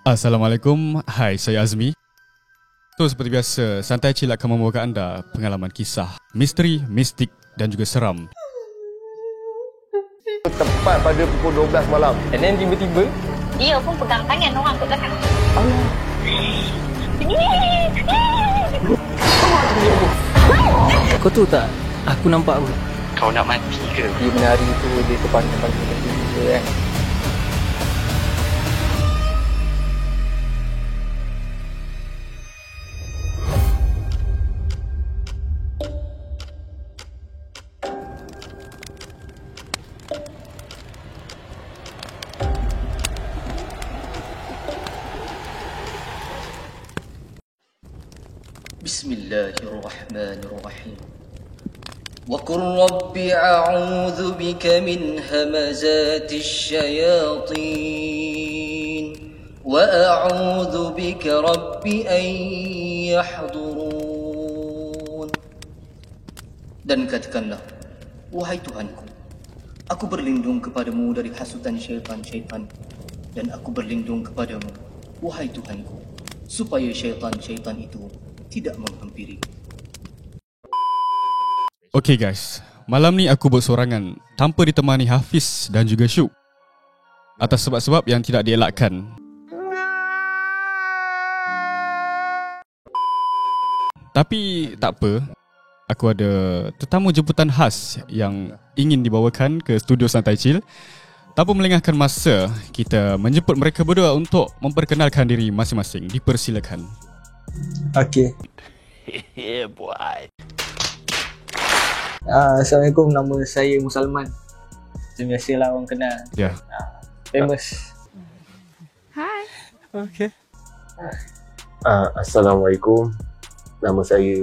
Assalamualaikum, hai saya Azmi. So seperti biasa, Santai Chill akan membawakan anda pengalaman kisah misteri, mistik dan juga seram. Tepat pada pukul 12 malam. And then tiba-tiba dia pun pegang tangan orang kat belakang. kau tahu tak, aku nampak apa? Kau nak mati ke? Dia menari tu, dia terpanjang-panjang gitu kan. Bismillahirrahmanirrahim. Wa qur rabbi a'udzu bika min hamazatis syayatin wa a'udzu bika rabbi an yahdurun. Dan katakanlah, wahai Tuhanku, aku berlindung kepadamu dari hasutan syaitan-syaitan, dan aku berlindung kepadamu, wahai Tuhanku, supaya syaitan-syaitan itu tidak menghampiri. Okay guys, malam ni aku bersorangan tanpa ditemani Hafiz dan juga Syuk atas sebab-sebab yang tidak dielakkan. Tapi tak apa, aku ada tetamu jemputan khas yang ingin dibawakan ke studio Santai Chill. Tanpa melengahkan masa, kita menjemput mereka berdua untuk memperkenalkan diri masing-masing. Dipersilakan. Okay. Yeah boy. Assalamualaikum, nama saya Musalman. Macam biasalah orang kenal. Ya. Famous. Okay. Assalamualaikum. Nama saya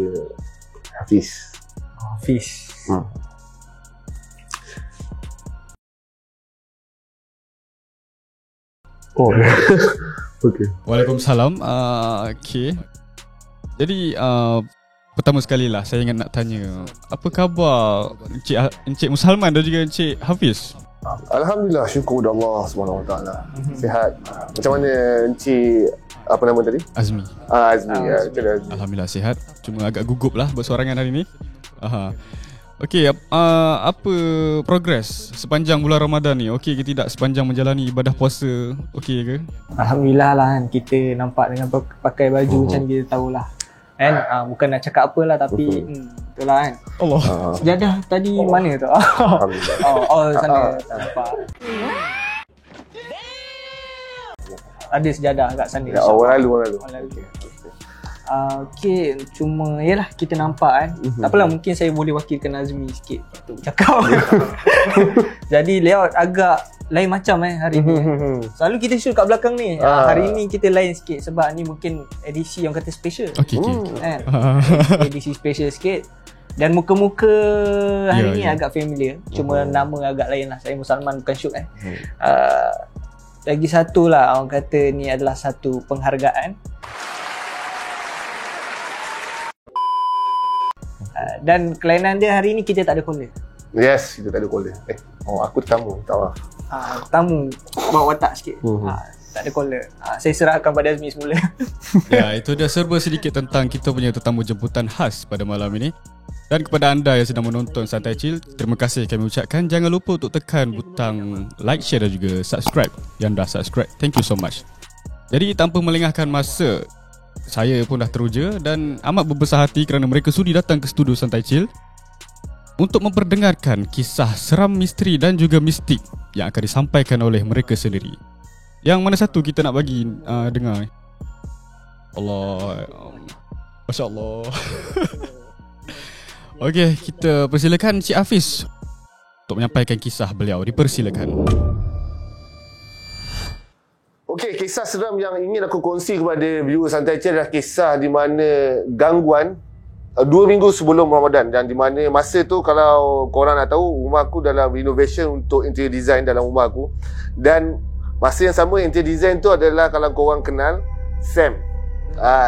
Hafiz. Fish. Oh. Okay. Waalaikumsalam. Okay. Jadi pertama sekali lah saya ingat nak tanya, apa khabar Encik Musalman dan juga Encik Hafiz? Alhamdulillah, syukur kepada Allah SWT. Sihat. Macam mana Encik, apa nama tadi? Azmi. Azmi. Azmi. Alhamdulillah sihat. Cuma agak gugup lah bersorangan hari ni. Okey, apa progres sepanjang bulan Ramadan ni? Okey ke tidak sepanjang menjalani ibadah puasa? Okey ke? Alhamdulillah lah kan, kita nampak dengan pakai baju macam ni, kita tahulah kan. Bukan nak cakap apalah, tapi itulah kan. Allah. Sejadah tadi mana tu? Alhamdulillah. Sana tak nampak. Ada sejadah kat sana. Orang lalu. Okay, cuma yalah kita nampak kan. Tak apalah, mungkin saya boleh wakilkan Azmi sikit untuk cakap. Jadi layout agak lain macam hari ni. Selalu kita shoot kat belakang ni. Hari ni kita lain sikit sebab ni mungkin edisi yang kata special. Okey. Kan? Edisi special sikit. Dan muka-muka hari ni agak familiar. Cuma nama agak lain lah. Saya Musalman, bukan Syuk kan. Lagi satu lah, orang kata ni adalah satu penghargaan. Dan kelainan dia hari ni kita tak ada caller. Yes, kita tak ada caller. Aku tetamu, tak apa. Tamu bawa watak sikit. Tak ada caller. Saya serahkan pada Azmi semula. Ya, itu dia serba sedikit tentang kita punya tetamu jemputan khas pada malam ini. Dan kepada anda yang sedang menonton Santai Chill, terima kasih kami ucapkan. Jangan lupa untuk tekan butang like, share dan juga subscribe. Yang dah subscribe, thank you so much. Jadi tanpa melengahkan masa, saya pun dah teruja dan amat berbesar hati kerana mereka sudi datang ke studio Santai Chill untuk memperdengarkan kisah seram, misteri dan juga mistik yang akan disampaikan oleh mereka sendiri. Yang mana satu kita nak bagi dengar? Allah, Masya Allah. Okey, kita persilakan Encik Hafiz untuk menyampaikan kisah beliau. Dipersilakan. Okey, kisah seram yang ingin aku kongsi kepada viewer Santai Chill adalah kisah di mana gangguan 2 minggu sebelum Ramadan, dan di mana masa tu, kalau korang nak tahu, rumah aku dalam renovation untuk interior design dalam rumah aku. Dan masa yang sama, interior design tu adalah, kalau korang kenal Sam.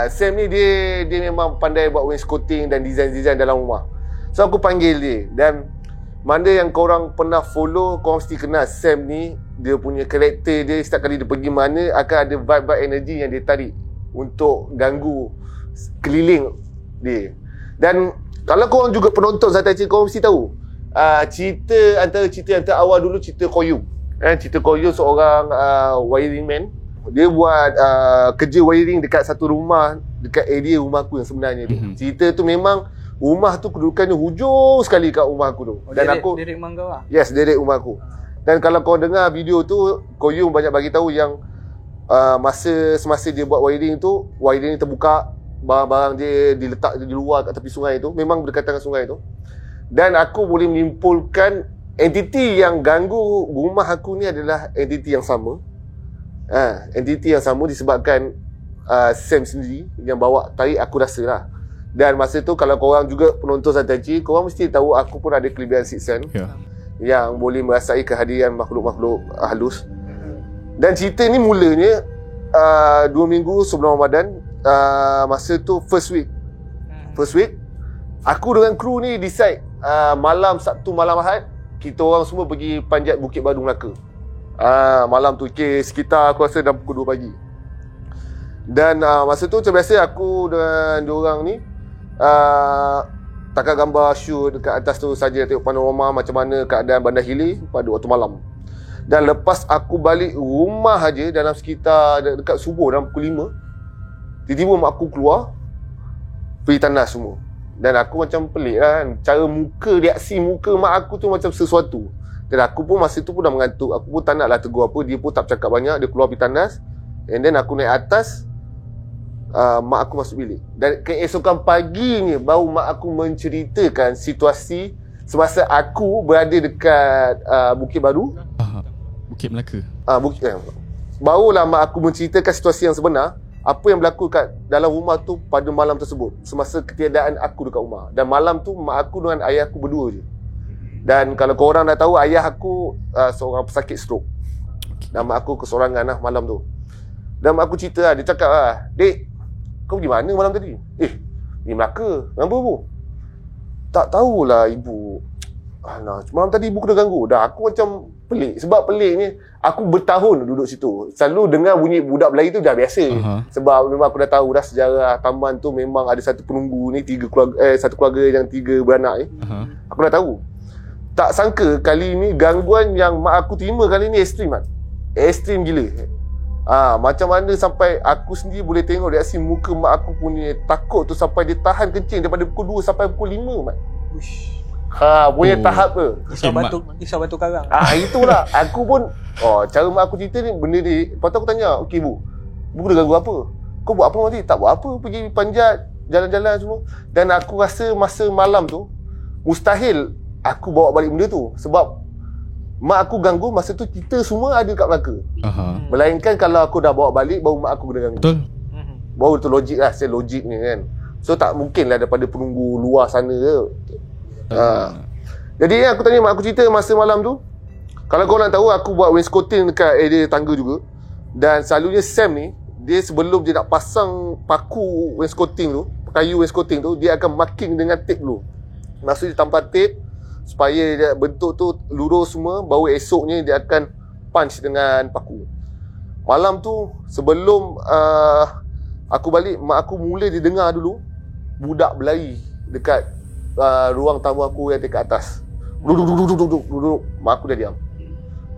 Sam ni dia memang pandai buat wainscoting dan design-design dalam rumah. So aku panggil dia, dan mana yang korang pernah follow, korang mesti kenal Sam ni dia punya karakter dia, setiap kali dia pergi mana akan ada vibe-vibe energy yang dia tarik untuk ganggu keliling dia. Dan kalau korang juga penonton Santai Chill, korang mesti tahu cerita yang terawal dulu, cerita Koyum. Cerita Koyum seorang wiring man. Dia buat kerja wiring dekat satu rumah, dekat area rumah aku yang sebenarnya tu. Cerita tu memang rumah tu kedudukannya hujung sekali kat rumah aku tu. Dan Derek Manggawa. Yes, Derek rumah aku. Dan kalau kau dengar video tu, Koyum banyak bagi tahu yang semasa dia buat wiring tu, wiring ni terbuka, barang-barang dia diletak di luar kat tepi sungai tu, memang berdekatan dengan sungai tu. Dan aku boleh menyimpulkan entiti yang ganggu rumah aku ni adalah entiti yang sama. Entiti yang sama disebabkan Sam sendiri yang bawa tarik, aku rasa lah. Dan masa tu kalau korang juga penonton Santai Chill, korang mesti tahu aku pun ada kelebihan sixth sense yang boleh merasai kehadiran makhluk-makhluk halus. Dan cerita ni mulanya 2 minggu sebelum Ramadan. Masa tu first week aku dengan kru ni decide malam Sabtu, malam Ahad, kita orang semua pergi panjat Bukit Badu Melaka. Malam tu sekitar aku rasa dah pukul 2 pagi. Dan masa tu macam biasa aku dengan diorang ni takkan gambar shoot dekat atas tu saja, tengok panorama macam mana keadaan Bandar Hilir pada waktu malam. Dan lepas aku balik rumah aja dalam sekitar dekat subuh, dalam pukul 5, tiba-tiba mak aku keluar pergi tandas semua. Dan aku macam pelik kan, cara reaksi muka mak aku tu macam sesuatu. Dan aku pun masa tu pun dah mengantuk, aku pun tak naklah tegur apa, dia pun tak bercakap banyak, dia keluar pergi tandas. And then aku naik atas, mak aku masuk bilik. Dan keesokan paginya baru mak aku menceritakan situasi semasa aku berada dekat Bukit Badu. Bukit Melaka. Barulah mak aku menceritakan situasi yang sebenar, apa yang berlaku kat dalam rumah tu pada malam tersebut, semasa ketiadaan aku dekat rumah. Dan malam tu mak aku dengan ayah aku berdua je. Dan kalau korang dah tahu, ayah aku seorang pesakit stroke. Dan mak aku kesorangan lah malam tu. Dan mak aku cerita lah, dia cakap lah, "Dek, kau pergi mana malam tadi?" Di Melaka." "Kenapa bu?" "Tak tahulah ibu. Malam tadi ibu kena ganggu." Dah aku macam pelik. Sebab peliknya, aku bertahun duduk situ, selalu dengar bunyi budak berlari tu dah biasa. Sebab memang aku dah tahu dah sejarah taman tu memang ada satu penunggu ni, satu keluarga yang 3 beranak ni. Aku dah tahu. Tak sangka kali ni gangguan yang mak aku terima kali ni ekstrim kan. Ekstrim gila. Macam mana sampai aku sendiri boleh tengok reaksi muka mak aku punya takut tu, sampai dia tahan kencing daripada pukul 2 sampai pukul 5 mat. Punya tahap ke. Kisah batu karang. Itulah. Aku pun cara mak aku cerita ni benda ni. Lepas tu aku tanya, "Okey bu kena ganggu apa? Kau buat apa nanti?" "Tak buat apa, pergi panjat, jalan-jalan semua." Dan aku rasa masa malam tu mustahil aku bawa balik benda tu. Sebab mak aku ganggu masa tu kita semua ada kat Melaka. Melainkan kalau aku dah bawa balik, baru mak aku kena ganggu. Betul. Baru tu logik lah, saya logik ni kan. So tak mungkin lah daripada penunggu luar sana ke. Jadi aku tanya mak aku cerita masa malam tu. Kalau korang nak tahu, aku buat wainscoting dekat area tangga juga. Dan selalunya Sam ni, dia sebelum dia nak pasang paku wainscoting tu, kayu wainscoting tu, dia akan marking dengan tape dulu. Maksudnya dia tampal tape supaya dia bentuk tu lurus semua, baru esoknya dia akan punch dengan paku. Malam tu sebelum aku balik, mak aku mula dia dengar dulu budak berlari dekat ruang tamu aku yang dekat atas. Duduk. Mak aku dah diam.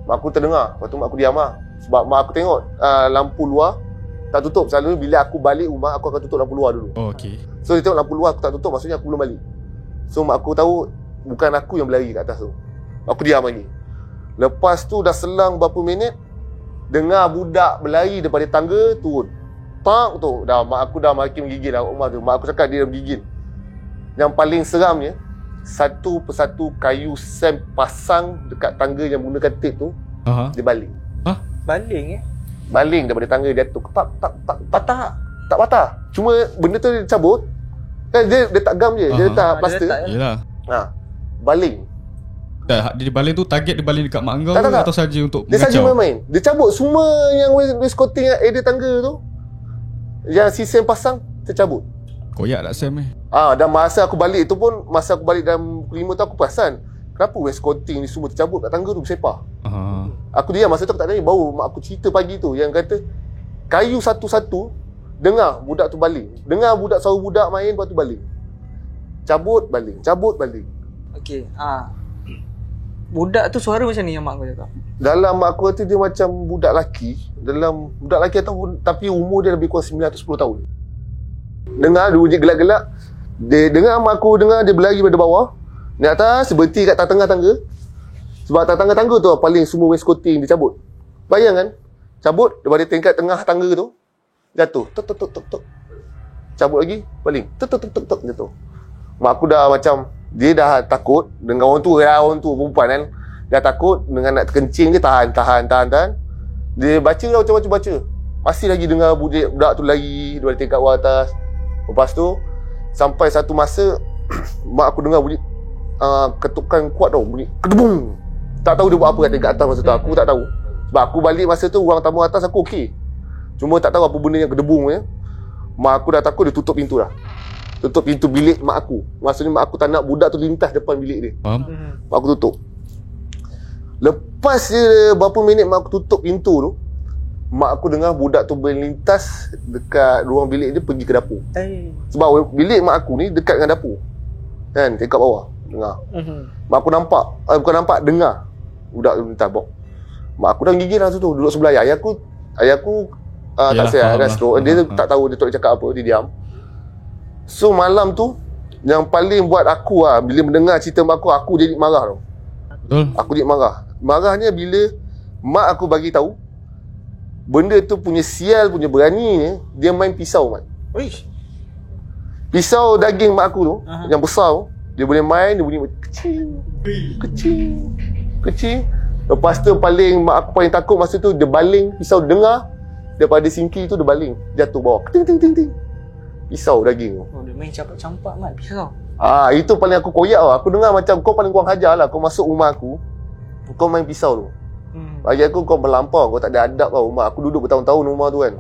Mak aku terdengar. Lepas tu mak aku diam lah. Sebab mak aku tengok lampu luar tak tutup. Selalunya bila aku balik rumah, aku akan tutup lampu luar dulu. So dia tengok lampu luar aku tak tutup, maksudnya aku belum balik. So mak aku tahu bukan aku yang berlari kat atas tu. Aku diam lagi. Lepas tu dah selang berapa minit, dengar budak berlari daripada tangga turun. Tak tu. Dah mak aku dah makin menggigil lah rumah tu. Mak aku cakap dia dah menggigil. Yang paling seramnya, satu persatu kayu Sam pasang dekat tangga yang menggunakan tape tu, dia baling. Baling daripada tangga dia tu. Tak patah. Cuma benda tu dia cabut. Kan dia tak gam je, dia letak plaster. Yalah. Baling. Dia baling tu target dia baling dekat mak kau tak. atau saja untuk dia mengacau? Dia saja main. Dia cabut semua yang wainscoting area tangga tu. Yang si Sam pasang, dia cabut. Koyak tak Sam ni? Dan masa aku balik tu pun, masa aku balik dalam 5 tu aku perasan kenapa wainscoting ni semua tercabut kat tangga tu bersepah. Aku diam masa tu, aku tak tanya. Baru mak aku cerita pagi tu yang kata kayu satu-satu, dengar budak tu baling. Dengar suara budak main, lepas tu baling. Cabut baling. Okey. Budak tu suara macam ni yang mak kau cakap? Dalam mak aku kata dia macam budak lelaki. Budak lelaki tapi umur dia lebih kurang 9 atau 10 tahun. Dengar dia bunyi gelak-gelak. Dia dengar mak aku dengar dia berlari pada bawah. Naik atas, berhenti kat tengah tangga. Sebab tangga tu paling semua wainscoting dia cabut. Bayang kan? Cabut daripada tingkat tengah tangga tu, jatuh. Tok. Cabut lagi, baling. Tok jatuh. Mak aku dah macam, dia dah takut dengan orang tua perempuan kan. Dah takut dengan nak terkencing dia, tahan. Dia baca baca. Masih lagi dengar budak tu lari daripada tingkat bawah atas. Lepas tu sampai satu masa mak aku dengar bunyi ketukan kuat tau, bunyi kedebung. Tak tahu dia buat apa kat tingkat atas masa tu. Aku tak tahu. Sebab aku balik masa tu orang tamu atas aku okey. Cuma tak tahu apa benda yang kedebung ya. Mak aku dah takut, dia tutup pintu dah. Tutup pintu bilik mak aku. Maksudnya mak aku tak nak budak tu lintas depan bilik dia. Faham? Mak aku tutup. Lepas je berapa minit mak aku tutup pintu tu, mak aku dengar budak tu berlintas dekat ruang bilik dia pergi ke dapur. Sebab bilik mak aku ni dekat dengan dapur. Kan, tingkat bawah. Dengar. Mak aku nampak, bukan nampak, dengar budak tu lintas bawah. Mak aku dah gigil lah tu, duduk sebelah ayah aku. Ayah aku tak sihat, dah stroke. Dia tak tahu dia tak cakap apa, dia diam. So malam tu yang paling buat aku bila mendengar cerita mak aku jadi marah tau. Betul? Aku jadi marah. Marahnya bila mak aku bagi tahu benda tu punya sial, punya beraninya dia main pisau, Mat. Uish. Pisau daging mak aku tu, yang besar tu, dia boleh main, dia bunyi kecil. Lepas tu mak aku paling takut masa tu, dia baling pisau, dengar daripada singki tu dia baling jatuh bawah. Ting. Pisau daging tu. Dia main campak-campak Mat, pisau. Itu paling aku koyak tau. Aku dengar macam kau paling kurang hajar lah. Kau masuk rumah aku, kau main pisau tu. Bagi aku kau melampau, kau tak ada adab tau. Mak aku duduk bertahun-tahun rumah tu kan.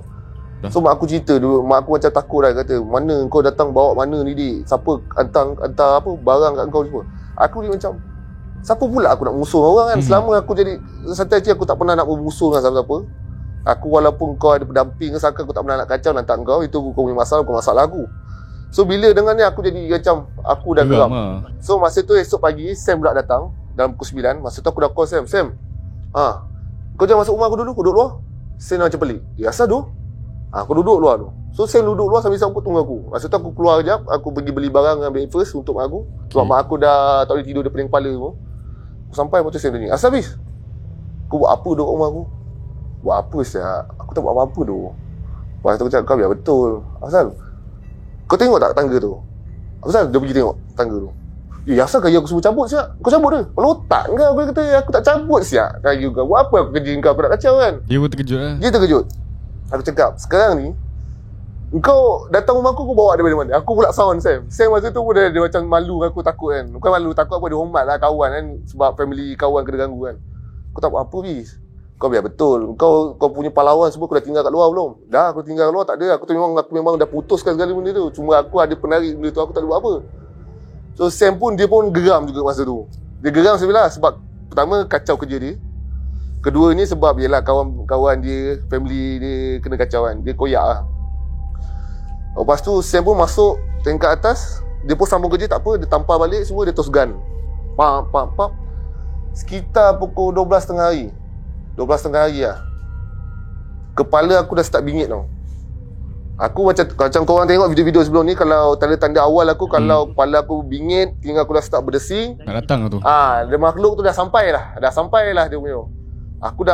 So mak aku cerita dulu, mak aku macam takut lah, kata mana kau datang bawa mana ni dik, siapa hantar apa barang kat kau semua. Aku dia macam, siapa pula aku nak musuh orang kan. Selama aku jadi santai je, aku tak pernah nak bermusuh dengan siapa-siapa. Aku walaupun kau ada pendamping, sangka aku tak pernah nak kacau nanti kau, itu kau punya masalah, bukan masalah aku. So bila dengan ni aku jadi macam aku dah geram. So masa tu esok pagi Sam pula datang dalam pukul 9. Masa tu aku dah call Sam. Kau jangan masuk rumah aku dulu, kau duduk luar. Sam macam pelik. Asal tu? Aku duduk luar tu. So Sam duduk luar sambil sambut tunggu aku. Masa tu aku keluar kejap, aku pergi beli barang dengan breakfast untuk mak aku. Sebab mak aku dah tak boleh tidur, dia pening kepala tu. Aku sampai lepas tu Sam tanya, asal habis? Kau buat apa duduk rumah aku? Buat apa siap? Aku tak buat apa-apa tu. Lepas tu aku cakap, kau biar betul. Asal? Kau tengok tak tangga tu? Asal dia pergi tengok tangga tu? Asal kayu aku suruh cabut siap? Kau cabut ke? Kalau otak kau, aku kata aku tak cabut siap kayu kau. Buat apa aku kerja kau? Aku nak kacau kan? Dia pun terkejut lah. Dia terkejut. Aku cakap, sekarang ni kau datang rumah aku bawa daripada mana? Aku pula sound Sam. Sam masa tu pun dia macam malu, aku takut kan. Bukan malu, takut apa, dia hormat lah kawan kan. Sebab family kawan kena ganggu kan. Aku tak buat apa bis. Kau biar betul. Kau punya pahlawan semua kau dah tinggal kat luar belum? Dah, aku tinggal kat luar tak ada. Aku memang dah putuskan segala benda tu. Cuma aku ada penarik benda tu, aku tak ada buat apa. So Sam pun dia pun geram juga masa tu. Dia geram sebenarnya sebab pertama kacau kerja dia. Kedua ni sebab yelah kawan-kawan dia, family dia kena kacau kan. Dia koyak lah. Lepas tu Sam pun masuk tingkat atas. Dia pun sambung kerja tak apa. Dia tampar balik semua, dia tos gun. Pam. Sekitar pukul 12.30 hari. 12.30 hari lah. Kepala aku dah start bingit tau. Aku macam korang tengok video-video sebelum ni, kalau tanda-tanda awal aku, kalau kepala aku bingit, tinggal aku dah start berdesing, nak datang tu. Dia makhluk tu dah sampai lah dia punya. Aku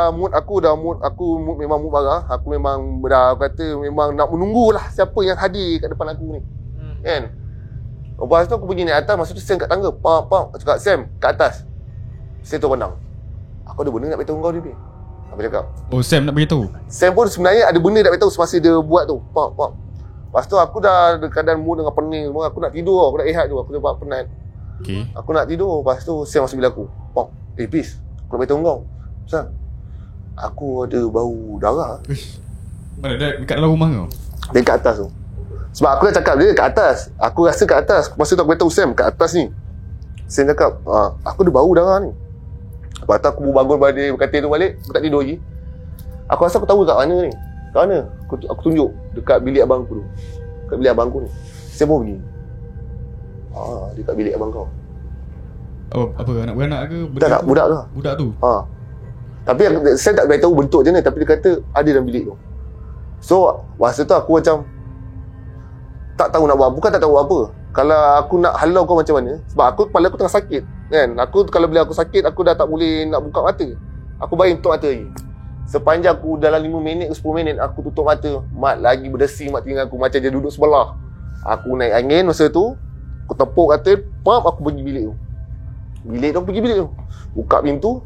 memang mood marah. Aku memang dah kata memang nak menunggulah siapa yang hadir kat depan aku ni. Kan? Lepas tu aku pergi naik atas, masa tu Sam kat tangga. Pam. Aku cakap, Sam, kat atas. Sam tu pandang. Aku ada benda nak beritahu kau ni. Aku cakap. Oh, Sam nak beritahu? Sam pun sebenarnya ada benda nak beritahu semasa dia buat tu. Pam. Lepas tu aku dah keadaan mood dengan pening semua. Aku nak tidur, aku nak rehat tu. Aku sebab penat. Okay. Aku nak tidur. Lepas tu Sam masuk bilik aku. Pam. Peace. Aku nak beritahu kau. Sam, aku ada bau darah. Mana dekat dalam rumah kau? Dekat atas tu. Sebab aku dah cakap dia kat atas. Aku rasa kat atas. Masa tu aku beritahu Sam kat atas ni. Sam cakap, aku dah bau darah ni. Lepas tu aku bangun pada katil tu balik, aku tak tidur lagi. Aku rasa aku tahu kat mana ni. Kat mana? Aku tunjuk dekat bilik abang aku tu. Dekat bilik abang aku ni. Sam pun pergi. Dekat bilik abang kau. Oh, apa anak beranak ke? Tak, budak tu. Budak tu. Tapi saya tak beritahu bentuk je ni, tapi dia kata ada dalam bilik tu. So, masa tu aku macam tak tahu nak buat. Bukan tak tahu apa. Kalau aku nak halau kau macam mana, sebab kepala aku tengah sakit kan. Kalau bila aku sakit, aku dah tak boleh nak buka mata. Aku baring tutup mata lagi. Sepanjang aku dalam 5 minit ke 10 minit aku tutup mata, mat lagi berdesi mat telinga aku macam dia duduk sebelah. Aku naik angin masa tu, aku tepuk katil, aku pergi bilik tu. Pergi bilik tu. Buka pintu.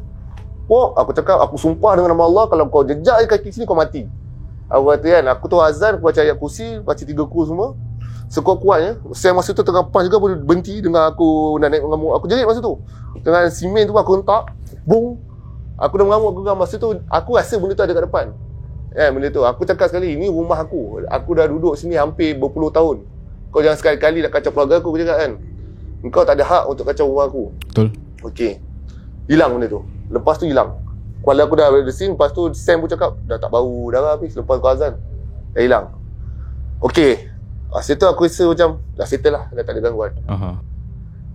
Aku cakap, aku sumpah dengan nama Allah, kalau kau jejak kaki sini kau mati. Aku kata kan, aku tu azan, aku baca ayat kursi, baca 3 kul semua. Sekuat-kuatnya, saya masa tu tengah PAS juga, boleh berhenti dengan aku nak naik mengamuk. Aku jerit masa tu. Dengan simen tu aku hentak, bung. Aku dah mengamuk geram. Masa tu aku rasa benda tu ada kat depan. Benda tu. Aku cakap sekali, ini rumah aku. Aku dah duduk sini hampir berpuluh tahun. Kau jangan sekali-kali nak kacau keluarga aku cakap kan. Engkau tak ada hak untuk kacau rumah aku. Betul. Okey. Hilang benda tu. Lepas tu hilang. Kuala aku dah bersin, lepas tu Sam pun cakap dah tak bau darah habis lepas kau azan. Dah hilang. Okey. Masa tu aku rasa macam dah settle lah, dah tak ada gangguan.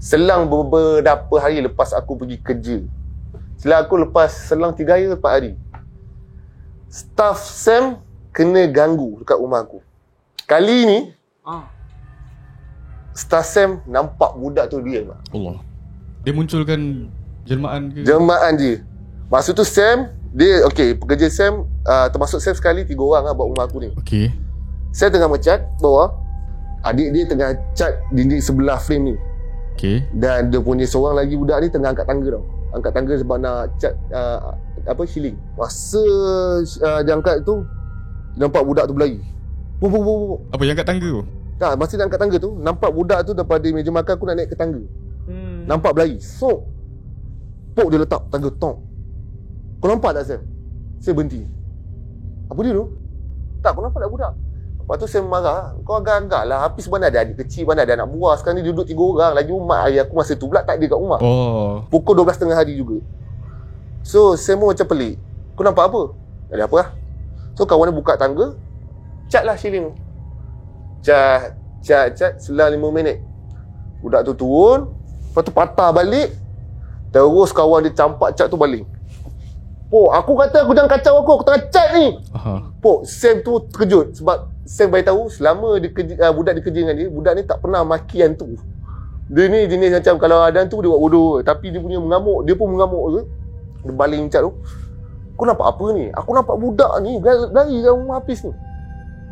Selang beberapa hari lepas aku pergi kerja, selang 3 hari 4 hari, staff Sam kena ganggu dekat rumah aku. Kali ni staff Sam nampak budak tu dia. Allah. Dia munculkan jelmaan ke? Jelmaan je. Masa tu Sam, dia pekerja Sam, termasuk Sam sekali 3 orang lah buat rumah aku ni. Okey. Saya tengah mencat bawah, adik dia tengah cat dinding sebelah frame ni. Okey. Dan dia punya seorang lagi budak ni tengah angkat tangga tau. Angkat tangga sebab nak cat ceiling. Masa dia angkat tu, nampak budak tu berlari. Apa yang angkat tangga tu? Tak, masa dia angkat tangga tu, nampak budak tu daripada meja makan aku nak naik ke tangga. Nampak berlari. Pok dia letak tangga tong. Kau nampak tak Sam? Saya berhenti. Apa dia tu? Tak, kau nampak tak budak? Lepas tu saya marah, kau agak-agak lah. Hafiz mana ada adik kecil, mana ada anak buah. Sekarang ni duduk 3 orang. Lagi mak ayah aku masa tu pula tak ada kat rumah. Pukul 12.30 hari juga. So saya pun macam pelik. Kau nampak apa? Tak ada apa lah. So kawan dia buka tangga, cat lah ceiling. Cat. Selang 5 minit. Budak tu turun, lepas tu patah balik. Terus kawan dia campak cat tu balik. Aku kata aku jangan kacau aku tengah cat ni. Sam tu terkejut sebab Sam beritahu selama budak dia kerja dengan dia, budak ni tak pernah maki hantu. Dia ni jenis macam kalau ada hantu dia buat bodoh, tapi dia punya mengamuk, dia pun mengamuk ke. Dia baling cat tu. Kau nampak apa ni? Aku nampak budak ni lari dalam rumah Hafiz ni.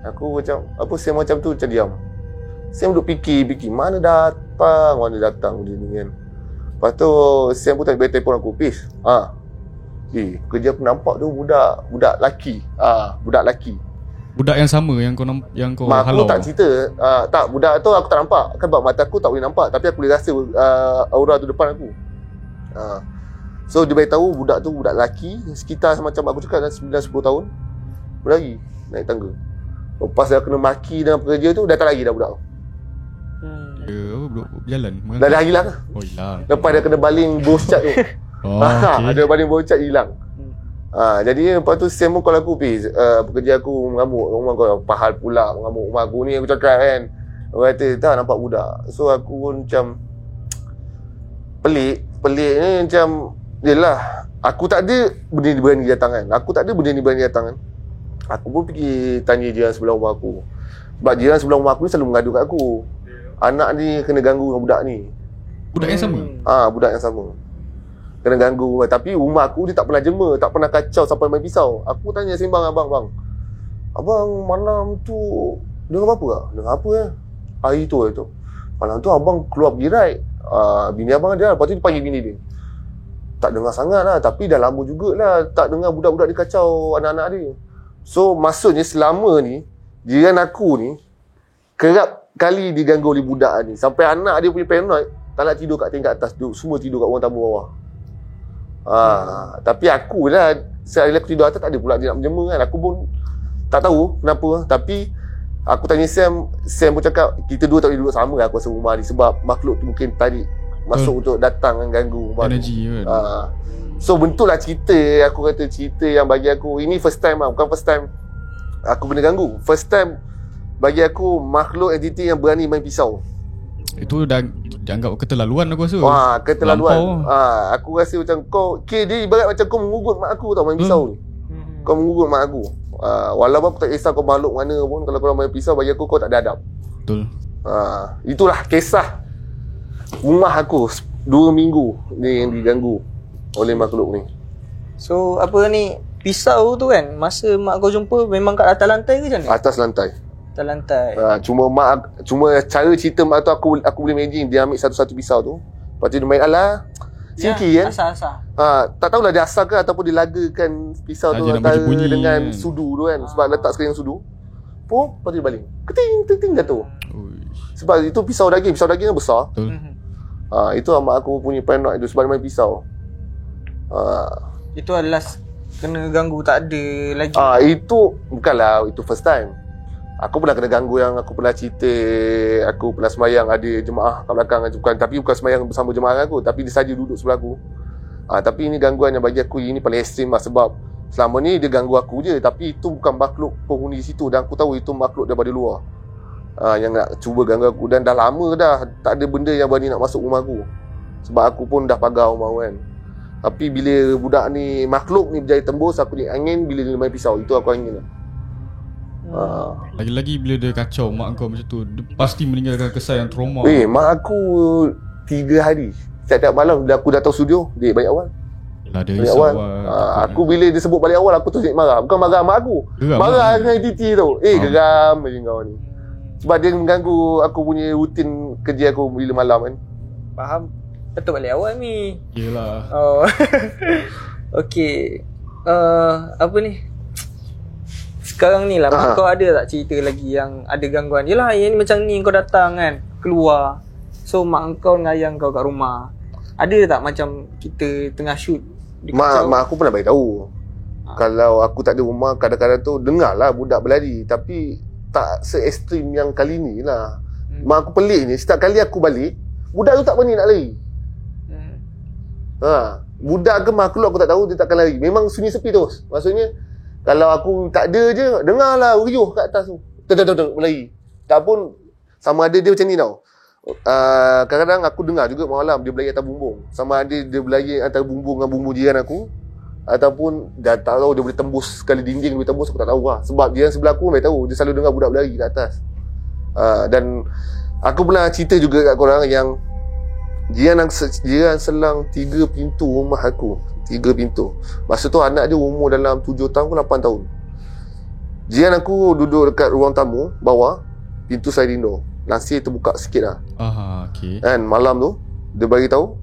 Aku macam Sam macam tu macam diam. Sam duduk fikir mana datang dia ni kan. Lepas tu Sam pun tak boleh telefon aku, Hafiz. Kerja aku nampak tu budak lelaki. Budak lelaki. Budak yang sama yang kau halau. Aku tak cerita. Tak, budak tu aku tak nampak. Kan sebab mata aku tak boleh nampak, tapi aku boleh rasa aura tu depan aku. So dia beritahu budak tu budak lelaki, sekitar macam aku cakap 9-10 tahun. Berlari naik tangga. Lepas dah kena maki dengan pekerja tu, dah tak lagi dah budak tu. Berjalan. Dah hilang. Hilang. Lepas dia kena baling bos cat tu. Okay. Ada baling bos cat hilang. Jadi lepas tu Sam pun call aku, Fiz, pekerja aku mengamuk rumah kau, pahal pula mengamuk rumah aku ni, aku cakap kan. Orang kata tak nampak budak. So aku pun macam pelik ni macam yelah, aku tak ada benda ni berani datang kan. Aku pun pergi tanya jiran sebelah rumah aku. Sebab jiran sebelah rumah aku ni selalu mengadu kat aku, anak ni kena ganggu dengan budak ni. Budak yang sama? Budak yang sama kena ganggu. Tapi rumah aku dia tak pernah jema, tak pernah kacau sampai main pisau. Aku tanya sembang abang malam tu dengar apa tak? Dengar apa hari tu malam tu abang keluar pergi ride. Bini abang ada, lepas tu dia panggil bini dia. Tak dengar sangat lah, tapi dah lama jugalah tak dengar budak-budak dia kacau anak-anak dia. So maksudnya selama ni jiran aku ni kerap kali diganggu oleh budak ni, sampai anak dia punya paranoid tak nak tidur kat tingkat atas, semua tidur kat ruang tamu bawah. Tapi aku lah, sehari aku tidur atas tak ada pula dia nak menjema kan. Aku pun tak tahu kenapa. Tapi aku tanya Sam pun cakap kita dua tak boleh duduk sama lah aku rasa rumah ni, sebab makhluk tu mungkin tadi masuk untuk datang dan ganggu rumah tu. Energy kan. So bentuk lah cerita, aku kata cerita yang bagi aku, ini first time lah, bukan first time aku kena ganggu. First time bagi aku makhluk entiti yang berani main pisau. Itu dah dianggap keterlaluan aku rasa. Wah, keterlaluan. Lampau. Aku rasa macam dia ibarat macam kau mengugut mak aku tau main pisau ni. Kau mengugut mak aku. Walaupun aku tak kisah kau makhluk mana pun, kalau kau main pisau bagi aku kau tak ada adab. Betul. Itulah kisah rumah aku 2 minggu ni yang diganggu oleh makhluk ni. So apa ni, pisau tu kan masa mak kau jumpa memang kat atas lantai ke macam ni? Atas lantai. Atas lantai. Cuma cara cerita mak tu aku boleh imagine dia ambil satu-satu pisau tu. Lepas tu dia main sinki kan. Asal-asal. Tak tahulah dia asal ke ataupun dia lagakan pisau tu Dia nak antara bagi bunyi dengan kan. sudu tu kan. Sebab letak sekali dengan sudu. Lepas tu dia baling. Keting jatuh. Sebab itu pisau daging kan besar. Betul. Itu mak aku punya paranoid tu sebab dia main pisau. Itu adalah kena ganggu, tak ada lagi. Itu bukanlah itu first time. Aku pernah kena ganggu yang aku pernah cerita. Aku pernah sembahyang, ada jemaah kat belakang. Bukan sembahyang bersama jemaah aku, tapi dia saja duduk sebelah aku. Tapi ini gangguan yang bagi aku ini paling ekstrim lah. Sebab selama ni dia ganggu aku je, tapi itu bukan makhluk penghuni situ. Dan aku tahu itu makhluk daripada luar yang nak cuba ganggu aku. Dan dah lama dah tak ada benda yang berani nak masuk rumah aku. Sebab aku pun dah pagar rumah kan. Tapi bila budak ni, makhluk ni berjaya tembus, aku ni angin bila dia main pisau. Itu aku angin lah. Lagi-lagi bila dia kacau mak kau macam tu, dia pasti meninggalkan kesan yang trauma. Mak aku 3 hari. Setiap malam bila aku datang studio, dia balik awal. Yelah, dia Balik risau awal. lah. Aku bila dia sebut balik awal, aku tu marah. Bukan marah mak aku. Geram marah lah. dengan entiti tu. Geram macam kau ni. Sebab dia mengganggu aku punya rutin kerja aku bila malam kan. Faham. Betul balik awal ni. Yelah. Okey. Apa ni? Sekarang ni lah mak kau ada tak cerita lagi yang ada gangguan? Yelah, yang ni macam ni kau datang kan, keluar. So mak kau dengan ayah kau kat rumah. Ada tak macam kita tengah shoot Mak aku pernah bagi tahu. Kalau aku tak ada rumah, kadang-kadang tu dengarlah budak berlari, tapi tak se-ekstrim yang kali ni lah. Mak aku pelik ni, setiap kali aku balik, budak tu tak berani nak lari. Budak ke makhluk aku tak tahu, dia takkan lari. Memang sunyi sepi terus. Maksudnya kalau aku tak ada je, dengarlah riuh kat atas tu. Berlari. Tak pun sama ada dia macam ni tau. Kadang-kadang aku dengar juga malam dia berlari atas bumbung. Sama ada dia berlari antara bumbung dengan bumbung jiran aku, ataupun dah tak tahu dia boleh tembus sekali dinding, boleh tembus, aku tak tahu lah. Sebab jiran sebelah aku boleh tahu, dia selalu dengar budak berlari kat atas. Dan aku pernah cerita juga kat korang yang jiran selang 3 pintu rumah aku. 3 pintu. Masa tu anak dia umur dalam 7 tahun ke 8 tahun. Jiran aku duduk dekat ruang tamu bawah, pintu sliding door. Langsir terbuka sikit lah. Okay. Kan malam tu dia bagi tahu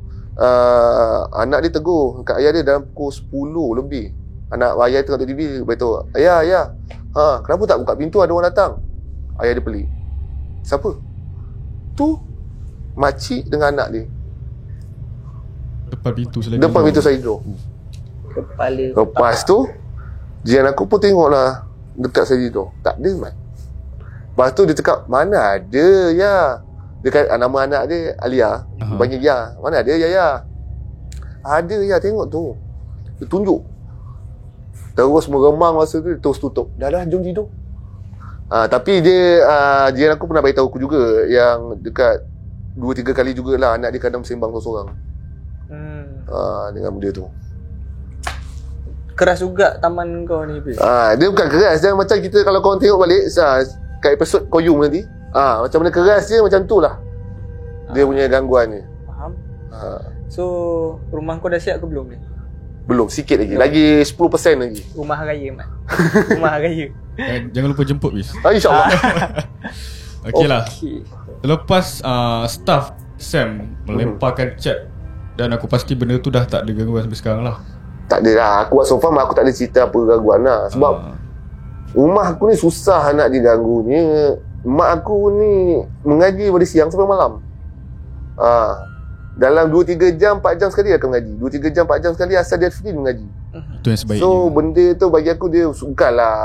anak dia tegur kat ayah dia dalam pukul 10 lebih. Anak ayah tengok TV, beritahu, ayah, kenapa tak buka pintu, ada orang datang. Ayah dia pelik. Siapa? Tu makcik dengan anak dia Depan pintu sliding depan door. pintu sliding door. kepala. Lepas tu jiran aku pun tengoklah dekat sliding door, tak ada mat. Lepas tu dia cakap, mana ada ya. Dia kata nama anak dia Alia. Dia panggil Ya. Mana ada Ya? Ada Ya, tengok tu. Dia tunjuk. Terus meremang masa tu, dia terus tutup. Dah jom tidur. Tapi dia jiran aku pernah beritahu aku juga yang dekat 2-3 kali jugalah anak dia kadang sembang seorang. Dengan benda tu. Keras juga taman kau ni, Bil. Dia bukan keras. Jangan macam kita kalau korang tengok balik kat episod Koyum nanti, macam mana keras dia, macam tu lah dia punya gangguan ni. Faham. So rumah kau dah siap ke belum ni? Belum, sikit lagi. Lagi 10% lagi. Rumah raya, Mat. Rumah raya. Jangan lupa jemput, Bis. InsyaAllah. Okey lah. Okay. Selepas staff Sam melemparkan chat, dan aku pasti benda tu dah tak ada gangguan sampai sekarang lah. Tak ada lah. Aku buat so far aku tak ada cerita apa gangguan lah. Sebab rumah aku ni susah nak diganggunya. Mak aku ni mengaji pada siang sampai malam. Dalam 2-3 jam, 4 jam sekali akan mengaji. 2-3 jam, 4 jam sekali asal dia free mengaji. Itu yang sebaiknya. So benda tu bagi aku dia bukanlah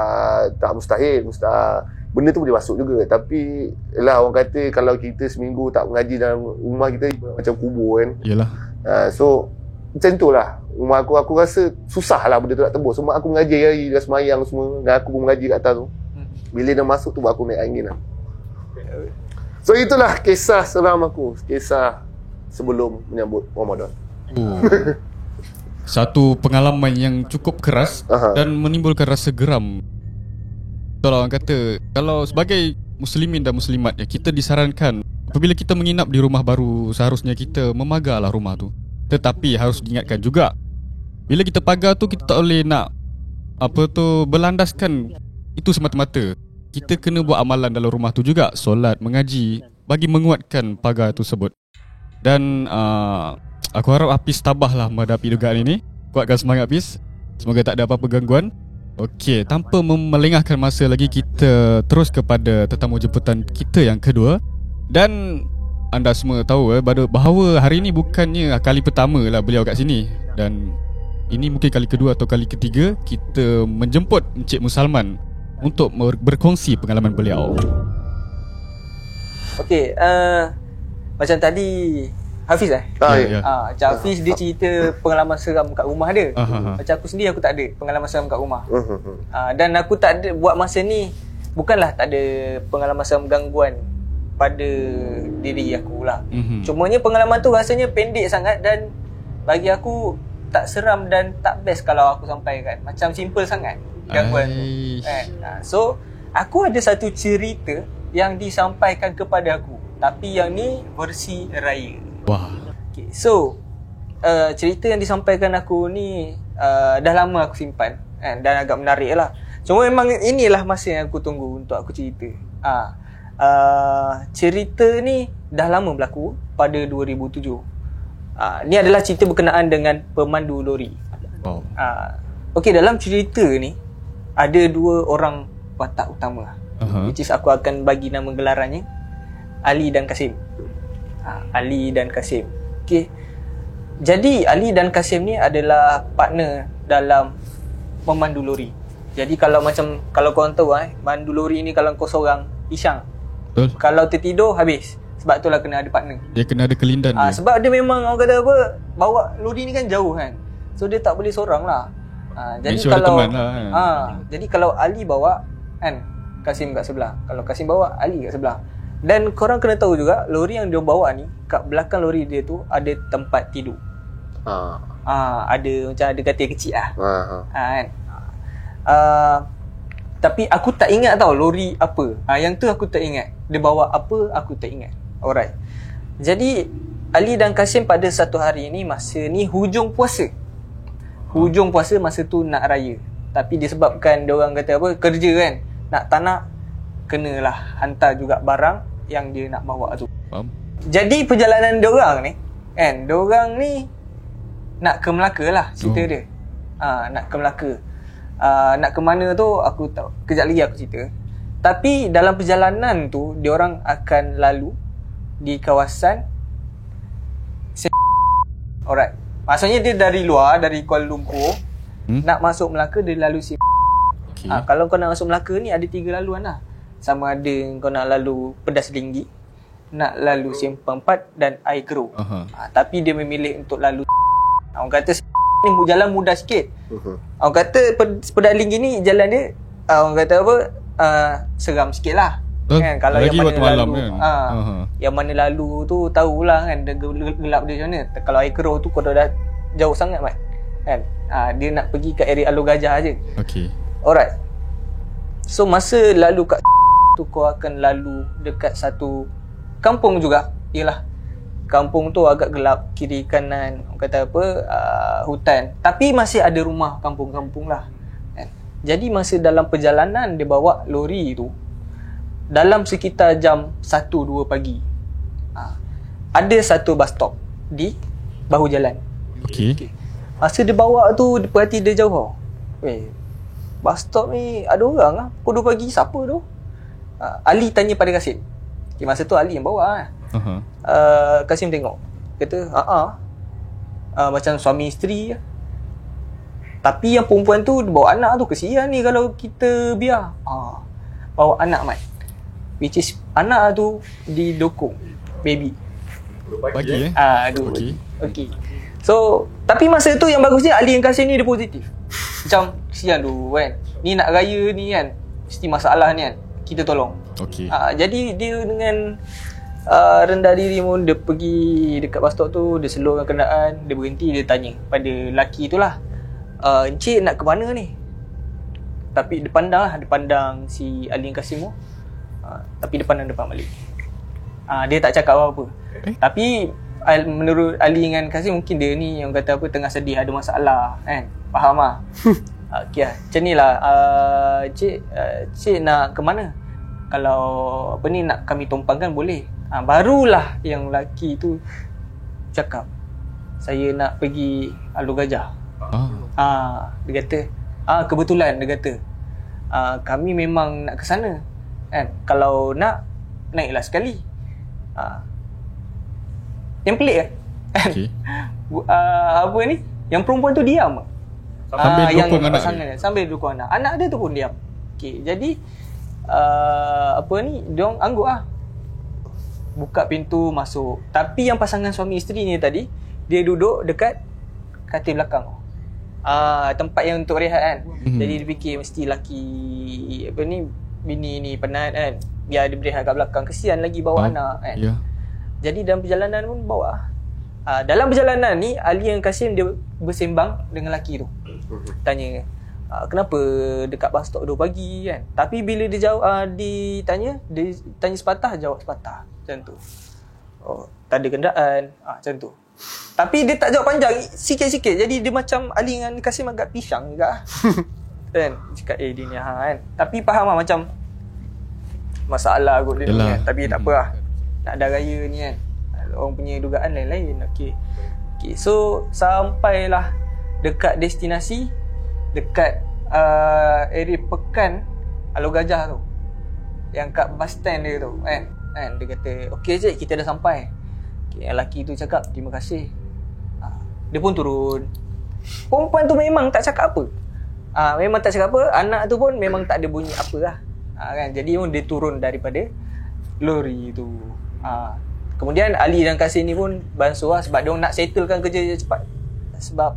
tak mustahil. benda tu boleh masuk juga. Tapi lah orang kata kalau kita seminggu tak mengaji dalam rumah kita macam kubur kan. Yalah. So macam tu lah rumah aku rasa susah lah benda tu nak tembus. Sebab aku mengaji hari dah semayang semua dan aku pun mengaji kat atas tu. Bila dah masuk tu aku naik angin lah. So itulah kisah seram aku, kisah sebelum menyambut Ramadan. Satu pengalaman yang cukup keras dan menimbulkan rasa geram. Kalau orang kata, kalau sebagai muslimin dan muslimat ya, kita disarankan apabila kita menginap di rumah baru, seharusnya kita memagarlah rumah tu. Tetapi harus diingatkan juga, bila kita pagar tu, kita tak boleh nak berlandaskan itu semata-mata. Kita kena buat amalan dalam rumah tu juga, solat, mengaji, bagi menguatkan pagar tersebut. Dan aku harap Hafiz tabahlah menghadapi dugaan ini. Kuatkan semangat Hafiz, semoga tak ada apa-apa gangguan. Okey, tanpa melengahkan masa lagi, kita terus kepada tetamu jemputan kita yang kedua. Dan anda semua tahu bahawa hari ini bukannya kali pertama lah beliau kat sini. Dan ini mungkin kali kedua atau kali ketiga kita menjemput Encik Musalman untuk berkongsi pengalaman beliau. Okey, macam tadi Hafiz Macam Hafiz dia cerita pengalaman seram kat rumah dia. Macam aku sendiri, aku tak ada pengalaman seram kat rumah. Dan aku tak ada, buat masa ni bukanlah tak ada pengalaman seram gangguan pada diri aku lah. Cumanya pengalaman tu rasanya pendek sangat dan bagi aku tak seram dan tak best kalau aku sampaikan. Macam simple sangat gangguan tu kan. So aku ada satu cerita yang disampaikan kepada aku, tapi yang ni versi raya. Wah. Okay, so cerita yang disampaikan aku ni dah lama aku simpan kan, dan agak menarik lah. Cuma memang inilah masa yang aku tunggu untuk aku cerita. Cerita ni dah lama berlaku pada 2007. Ni adalah cerita berkenaan dengan pemandu lori. Wow. Okey, dalam cerita ni ada dua orang watak utama. Which is aku akan bagi nama gelarannya Ali dan Kasim. Ali dan Kasim. Okey. Jadi Ali dan Kasim ni adalah partner dalam memandu lori. Jadi kalau korang tahu mandu lori ni kalau kau seorang Isyang. Betul. Kalau tertidur habis. Sebab itulah kena ada partner. Dia kena ada kelindan dia. Sebab dia memang orang kata apa, bawa lori ni kan jauh kan. So dia tak boleh seorang lah. Jadi kalau jadi kalau Ali bawa kan, Kasim kat sebelah. Kalau Kasim bawa, Ali kat sebelah. Dan korang kena tahu juga, lori yang dia bawa ni, kat belakang lori dia tu ada tempat tidur. Ada macam ada katil kecil lah. Kan. Tapi aku tak ingat tau lori apa. Yang tu aku tak ingat. Dia bawa apa, aku tak ingat. Alright. Jadi Ali dan Kasim pada satu hari ni, masa ni hujung puasa. Hujung puasa masa tu nak raya. Tapi disebabkan diorang kata apa, kerja kan, tak nak, kenalah hantar juga barang yang dia nak bawa tu. Jadi perjalanan diorang ni kan, diorang ni nak ke Melaka lah cerita dia. Nak ke Melaka. Nak ke mana tu aku tahu, kejap lagi aku cerita. Tapi dalam perjalanan tu diorang akan lalu di kawasan alright. Maksudnya dia dari luar, dari Kuala Lumpur, nak masuk Melaka, dia lalu okay. Kalau kau nak masuk Melaka ni ada 3 laluan lah. Sama ada kau nak lalu Pedas Linggi, nak lalu Simpang 4 dan Air Keruh. Tapi dia memilih untuk lalu orang kata ni jalan mudah sikit. Orang kata Pedas Linggi ni jalan dia orang kata apa, seram sikit lah. Kan? Kalau yang mana lalu kan? Yang mana lalu tu tahulah kan, dia gelap dia macam mana. Kalau Air Keruh tu kau dah jauh sangat kan. Dia nak pergi ke area Alur Gajah je. Okay. Alright. So masa lalu kat tu kau akan lalu dekat satu kampung juga. Yalah, kampung tu agak gelap, kiri kanan orang kata apa, hutan. Tapi masih ada rumah kampung-kampung lah kan? Jadi masa dalam perjalanan dia bawa lori tu, dalam sekitar jam 1-2 pagi, ada satu bus stop di bahu jalan. Okay. Masa dia bawa tu, dia perhati dia jauh. Bus stop ni ada orang lah, pukul 2 pagi, siapa tu? Ali tanya pada Kasim. Masa tu Ali yang bawa. Kasim tengok, kata macam suami isteri. Tapi yang perempuan tu dia bawa anak tu, kesian ni kalau kita biar. bawa anak Mat. Which is anak tu didukung baby. Pagi Aduh. Okey. Okey. So, tapi masa tu yang bagusnya Ali yang kasih ni dia positif. Macam kesian tu kan. Ni nak raya ni kan, mesti masalah ni kan. Kita tolong. Okey. Jadi dia dengan rendah diri pun dia pergi dekat bus stop tu, dia slowkan kenderaan, dia berhenti, dia tanya pada lelaki tu lah, encik nak ke mana ni? Tapi dia pandang si Ali Kasim tu, tapi dia pandang depan balik. Dia tak cakap apa-apa. Tapi menurut Ali dengan Kasim, mungkin dia ni yang kata apa, tengah sedih, ada masalah kan. Faham lah. Okay lah, macam ni lah, cik nak ke mana? Kalau apa ni nak kami tumpangkan boleh. Barulah yang lelaki tu cakap, saya nak pergi Alur Gajah. Dia kata, kebetulan dia kata, kami memang nak ke sana kan. Kalau nak, naiklah sekali. Yang pelik kan. Okay. Apa ni, yang perempuan tu diam. Sambil dukung anak dia. Sambil dukung anak. Anak dia tu pun diam. Okay, jadi apa ni, diorang angguk lah. Buka pintu, masuk. Tapi yang pasangan suami isteri ni tadi, dia duduk dekat katil belakang. Tempat yang untuk rehat kan. Jadi dia fikir mesti laki apa ni, bini ni penat kan, biar dia berehat kat belakang. Kesian lagi bawa anak kan. Yeah. Jadi dalam perjalanan pun bawa. Dalam perjalanan ni Ali dan Kasim dia bersembang dengan lelaki tu. Tanya, kenapa dekat bus stop 2 pagi kan. Tapi bila dia jawab, dia tanya sepatah, jawab sepatah. Macam tu. Tak ada kenderaan. Macam tu. Tapi dia tak jawab panjang, sikit-sikit. Jadi dia macam Ali dengan Kasim agak pisang juga. Kan? Cakap dia ni kan. Tapi faham lah macam masalah kot dia ni kan. Tapi tak apa lah. Nak ada raya ni kan. Orang punya dugaan lain-lain. Okay. So sampailah dekat destinasi, dekat area Pekan Alur Gajah tu, yang kat bus stand dia tu kan. Dia kata, okey cik, kita dah sampai. Yang lelaki tu cakap, terima kasih. Dia pun turun. Perempuan tu memang tak cakap apa. Memang tak cakap apa. Anak tu pun memang tak ada bunyi apa lah. Kan? Jadi dia turun daripada lori tu. Kemudian Ali dan Kasim ni pun basuh lah, sebab diorang nak settlekan kerja cepat. Sebab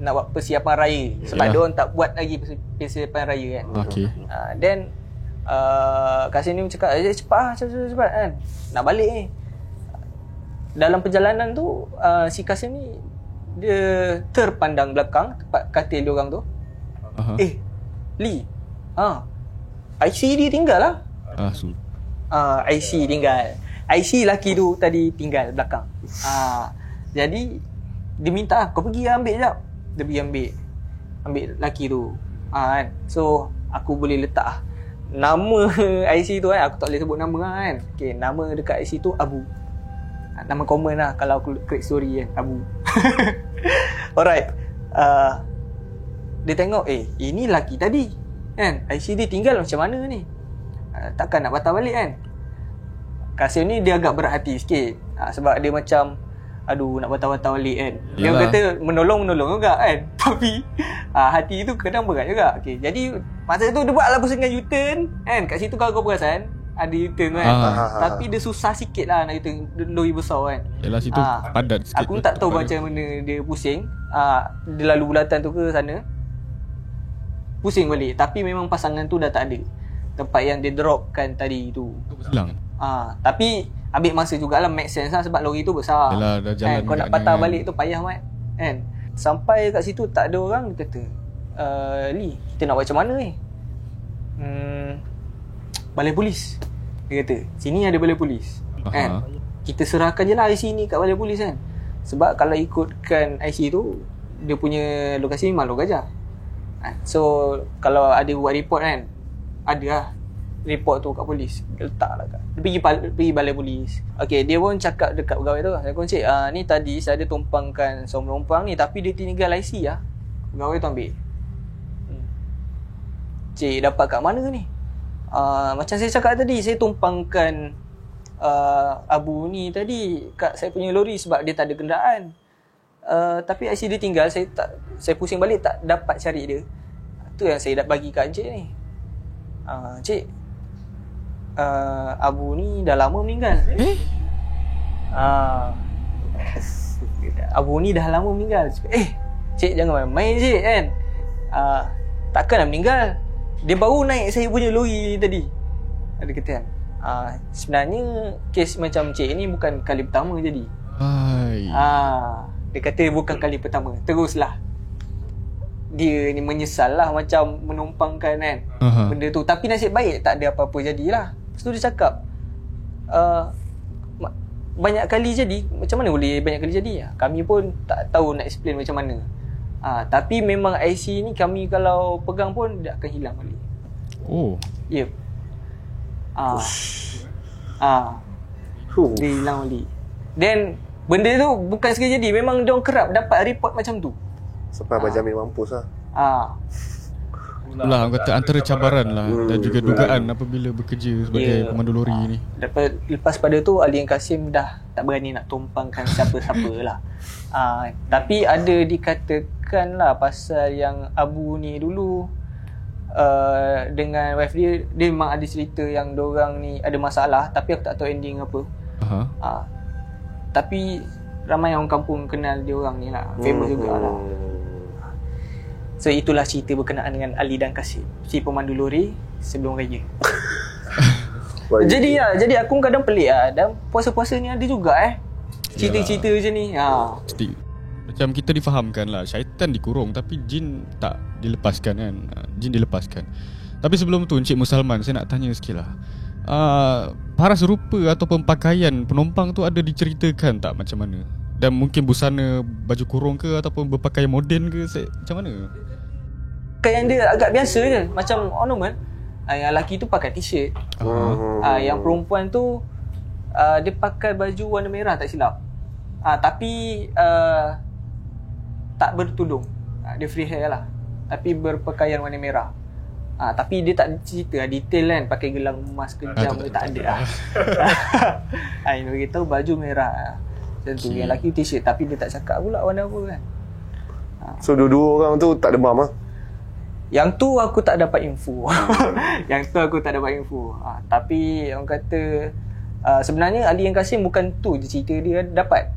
nak buat persiapan raya. Sebab diorang tak buat lagi persiapan raya kan. Okay. Then Kasim ni cakap, cepat kan. Nak balik ni. Dalam perjalanan tu, si Kasim ni dia terpandang belakang tempat katil diorang tu. Lee, IC dia tinggal lah. IC tinggal. IC lelaki tu tadi tinggal belakang. Jadi dia minta, kau pergi ambil sekejap. Dia pergi ambil lelaki tu. Kan? So aku boleh letak nama IC tu kan. Aku tak boleh sebut nama kan. Okay, nama dekat IC tu Abu. Nama common lah kalau aku create story kan, Abu. Alright. Dia tengok, ini lelaki tadi kan, IC dia tinggal macam mana ni, takkan nak patah balik kan. Kasim ni dia agak berat hati sikit, sebab dia macam, aduh nak patah-patah balik kan. Dia kata menolong juga kan. Tapi hati tu kadang berat juga. Okay, jadi masa tu dia buatlah pusingan U-turn kan. Kat situ kalau kau perasan ada U-turn kan. Tapi dia susah sikit lah nak U-turn lori besar kan. Yalah situ padat sikit. Aku tak tahu macam mana dia pusing. Dia lalu bulatan tu ke sana, pusing balik. Tapi memang pasangan tu dah tak ada. Tempat yang dia dropkan tadi tu hilang. Tapi ambil masa jugalah, make sense lah, sebab lori tu besar. Yalah, dah jalan kau nak patah balik tu payah Mat kan. Sampai kat situ tak ada orang. Dia kata, Lee, kita nak buat macam mana ni? Balai polis. Dia kata, sini ada balai polis kan. Kita serahkan je lah IC ni kat balai polis kan. Sebab kalau ikutkan IC tu, dia punya lokasi memang Alur Gajah. So kalau ada buat report kan, ada lah report tu kat polis, letak lah kat. Dia pergi balai polis. Okay, dia pun cakap dekat pegawai tu, saya cik, ni tadi saya ada tumpangkan seorang penumpang ni, tapi dia tinggal IC lah. Pegawai tu ambil. Cik, dapat kat mana ni? Macam saya cakap tadi, saya tumpangkan Abu ni tadi kat saya punya lori sebab dia tak ada kenderaan. Tapi IC dia tinggal, saya pusing balik tak dapat cari dia. Tu yang saya dah bagi kat encik ni. Cik, Abu ni dah lama meninggal. Abu ni dah lama meninggal. Cakap, cik jangan main cik kan. Takkan dah meninggal. Dia baru naik saya punya lori tadi. Ada kata kan. Sebenarnya kes macam cik ni bukan kali pertama jadi. Dia kata bukan kali pertama. Teruslah dia ni menyesal lah macam menumpangkan kan benda tu. Tapi nasib baik tak ada apa-apa jadilah. Lepas tu dia cakap banyak kali jadi. Macam mana boleh banyak kali jadi? Kami pun tak tahu nak explain macam mana. Tapi memang IC ni kami kalau pegang pun dia akan hilang balik. Yep. Dia hilang balik. Then benda tu bukan sekali jadi. Memang diorang kerap dapat report macam tu. Sampai Abang Jamil mampus lah. Itulah orang kata antara cabaran lah dan juga dugaan apabila bekerja sebagai pemandu lori ni. Lepas pada tu Ali Kasim dah tak berani nak tumpangkan siapa-siapa lah. Tapi ada dikatakan lah pasal yang Abu ni dulu dengan wife dia memang ada cerita yang diorang ni ada masalah. Tapi aku tak tahu ending apa. Tapi ramai orang kampung kenal diorang ni lah. Famous jugalah. So itulah cerita berkenaan dengan Ali dan Kasim, si pemandu lori sebelum raya. Jadi aku kadang pelik lah. Dan puasa-puasa ni ada juga cerita-cerita macam ni. Macam kita difahamkan lah, syaitan dikurung tapi jin tak dilepaskan kan. Jin dilepaskan. Tapi sebelum tu Encik Musalman, saya nak tanya sikit lah. Paras rupa ataupun pakaian penumpang tu ada diceritakan tak macam mana? Dan mungkin busana baju kurung ke ataupun berpakaian moden ke, macam mana? Pakaian dia agak biasa je, macam ornament. Yang lelaki tu pakai t-shirt. Yang perempuan tu dia pakai baju warna merah tak silap. Tapi tak bertudung. Dia free hair lah. Tapi berpakaian warna merah. Tapi dia tak cerita detail kan, pakai gelang emas ke jam dia tak ada lah. Dia beritahu baju merah. Macam tu. Yang lelaki t-shirt tapi dia tak cakap pula warna apa kan. So dua-dua orang tu tak demam lah? Yang tu aku tak dapat info. Tapi orang kata sebenarnya Ali Kasim bukan tu je cerita dia dapat.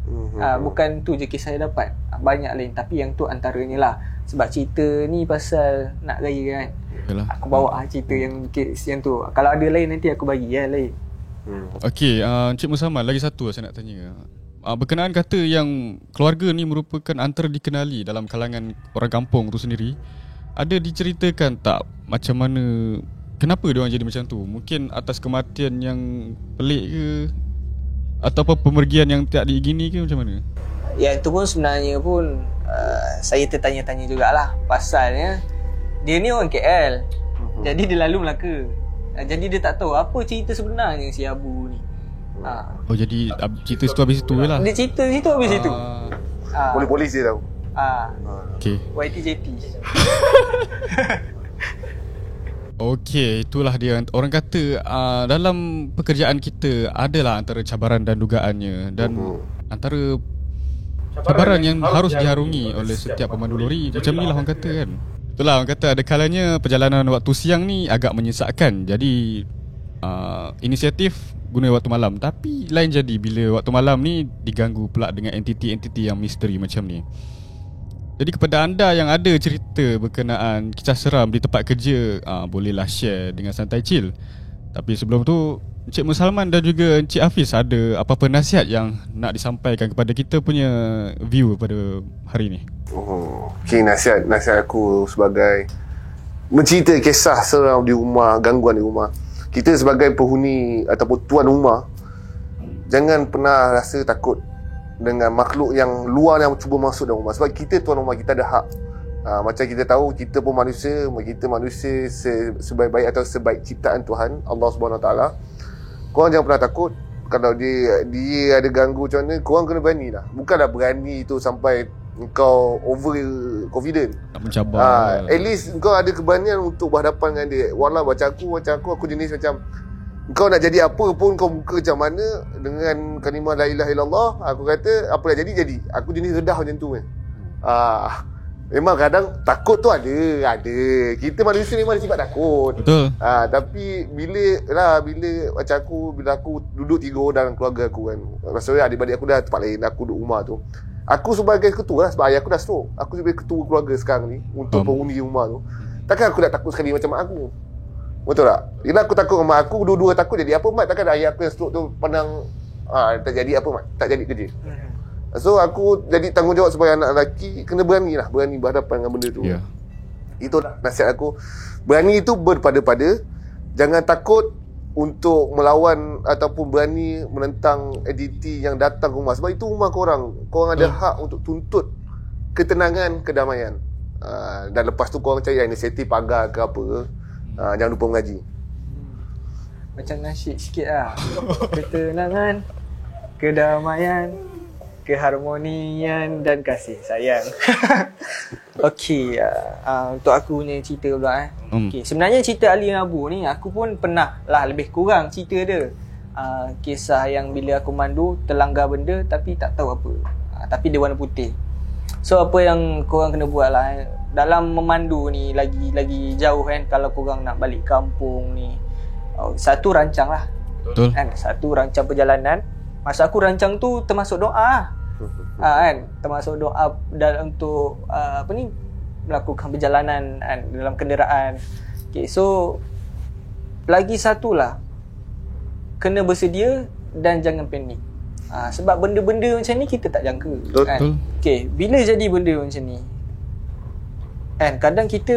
Bukan tu je kisah dia dapat. Banyak lain. Tapi yang tu antaranya lah. Sebab cerita ni pasal nak raya kan. Yalah. Aku bawa cerita yang tu. Kalau ada lain nanti aku bagi lain. Okey, Encik Musamman, lagi satu saya nak tanya. Berkenaan kata yang keluarga ni merupakan antara dikenali dalam kalangan orang kampung tu sendiri, ada diceritakan tak macam mana, kenapa dia orang jadi macam tu? Mungkin atas kematian yang pelik ke, ataupun pemergian yang tak diingini ke, macam mana? Ya, itu pun sebenarnya pun saya tertanya-tanya jugalah. Pasalnya dia ni orang KL. Jadi dia lalu Melaka. Jadi dia tak tahu apa cerita sebenarnya si Abu ni. Oh, jadi cerita situ habis situ je lah. Dia cerita situ habis situ. Polis dia tahu. Okay. YTJT. Okey, itulah dia. Orang kata dalam pekerjaan kita adalah antara cabaran dan dugaannya. Dan antara cabaran yang harus diharungi oleh setiap pemandu lori, macam ni lah orang kata kan. Itulah orang kata ada kalanya perjalanan waktu siang ni agak menyesakkan. Jadi inisiatif guna waktu malam. Tapi lain jadi bila waktu malam ni diganggu pula dengan entiti-entiti yang misteri macam ni. Jadi kepada anda yang ada cerita berkenaan kisah seram di tempat kerja, bolehlah share dengan Santai Chill. Tapi sebelum tu, Encik Musalman dan juga Encik Hafiz ada apa-apa nasihat yang nak disampaikan kepada kita punya viewer pada hari ni? Okay, nasihat aku sebagai mencerita kisah seram di rumah, gangguan di rumah. Kita sebagai penghuni ataupun tuan rumah, jangan pernah rasa takut dengan makhluk yang luar yang cuba masuk dalam rumah. Sebab kita tuan rumah, kita ada hak. Macam kita tahu, kita pun manusia. Kita manusia sebaik-baik atau sebaik ciptaan Tuhan Allah SWT. Korang jangan pernah takut. Kalau dia ada ganggu macam mana, korang kena berani lah. Bukanlah berani tu sampai kau over confident. Tak mencabar. At least kau ada keberanian untuk berhadapan dengan dia. Walau macam aku jenis macam, kau nak jadi apa pun, kau muka macam mana, dengan kalimah la ilaha illallah, aku kata apa dah jadi. Aku jenis redah macam tu kan. Memang kadang takut tu ada. Kita manusia memang ada sifat takut. Betul. Tapi bila macam bila aku duduk 3 orang dalam keluarga aku kan. Maksudnya adik-adik aku dah tempat lain, aku duduk rumah tu. Aku sebagai ketua lah, sebab ayah aku dah stroke. Aku sebagai ketua keluarga sekarang ni untuk pengundi rumah tu. Takkan aku nak takut sekali macam mak aku. Betul tak? Bila aku takut sama mak aku, dua-dua takut jadi apa mat. Takkan ayah aku yang stroke tu pandang tak jadi apa mat, tak jadi kerja. So aku jadi tanggungjawab sebagai anak lelaki, kena berani berhadapan dengan benda tu. Itulah nasihat aku. Berani itu berpada-pada, jangan takut untuk melawan ataupun berani menentang entiti yang datang ke rumah. Sebab itu rumah korang ada hak untuk tuntut ketenangan, kedamaian. Dan lepas tu korang cari inisiatif pagar ke apa. Jangan lupa mengaji. Macam nasyid sikit lah. Ketenangan, kedamaian, keharmonian dan kasih sayang. Okey, untuk aku punya cerita pula Okey, sebenarnya cerita Ali Abu ni aku pun pernah lah lebih kurang cerita dia. Kisah yang bila aku mandu terlanggar benda tapi tak tahu apa. Tapi dia warna putih. So apa yang korang kena buat lah dalam memandu ni lagi jauh kan, kalau korang nak balik kampung ni, satu rancang lah. Betul. Kan, satu rancang perjalanan. Masa aku rancang tu termasuk doa kan, termasuk doa untuk melakukan perjalanan kan, dalam kenderaan. Okay, so lagi satulah, kena bersedia dan jangan panik. Sebab benda-benda macam ni kita tak jangka. Betul. Kan? Okay, bila jadi benda macam ni kan, kadang kita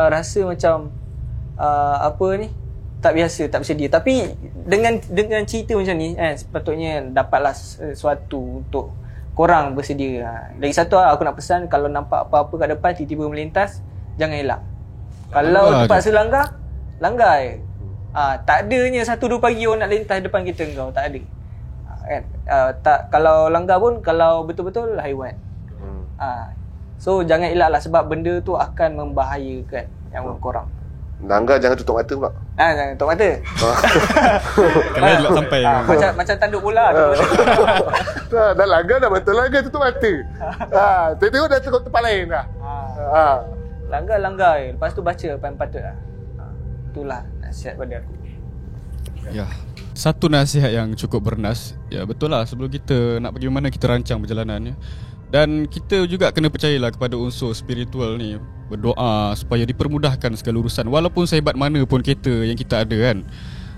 rasa macam tak biasa, tak bersedia. Tapi dengan cerita macam ni sepatutnya dapatlah sesuatu untuk korang bersedia. Lagi satu aku nak pesan, kalau nampak apa-apa kat depan tiba-tiba melintas, jangan elak. Kalau terpaksa langgar je. Tak adanya 1-2 pagi orang nak lintas depan kita kau, tak ada. Kan? Kalau langgar pun kalau betul-betul haiwan. So jangan elak lah, sebab benda tu akan membahayakan yang korang. Langgar jangan tutup mata pula. Jangan tutup mata. Kena elak sampai macam tanduk bola tu. Dah langgar dah betul langgar tutup mata. Tengok dah tengok tempat lain dah. Langgar je. Lepas tu baca apa yang patut lah. Itulah nasihat pada aku. Ya. Satu nasihat yang cukup bernas. Ya betul lah, sebelum kita nak pergi mana kita rancang perjalanannya. Dan kita juga kena percayalah kepada unsur spiritual ni. Berdoa supaya dipermudahkan segala urusan. Walaupun sehebat mana pun kereta yang kita ada kan,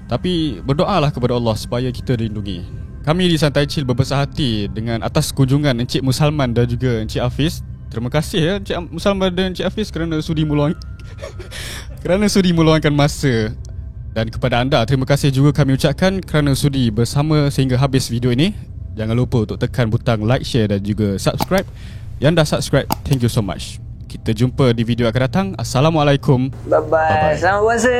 tapi berdoalah kepada Allah supaya kita dilindungi. Kami di Santai Chill berbesar hati dengan atas kunjungan Encik Musalman dan juga Encik Hafiz. Terima kasih ya Encik Musalman dan Encik Hafiz kerana sudi meluangkan masa. Dan kepada anda, terima kasih juga kami ucapkan kerana sudi bersama sehingga habis video ini. Jangan lupa untuk tekan butang like, share dan juga subscribe. Yang dah subscribe, thank you so much. Kita jumpa di video akan datang. Assalamualaikum. Bye-bye. Selamat puasa.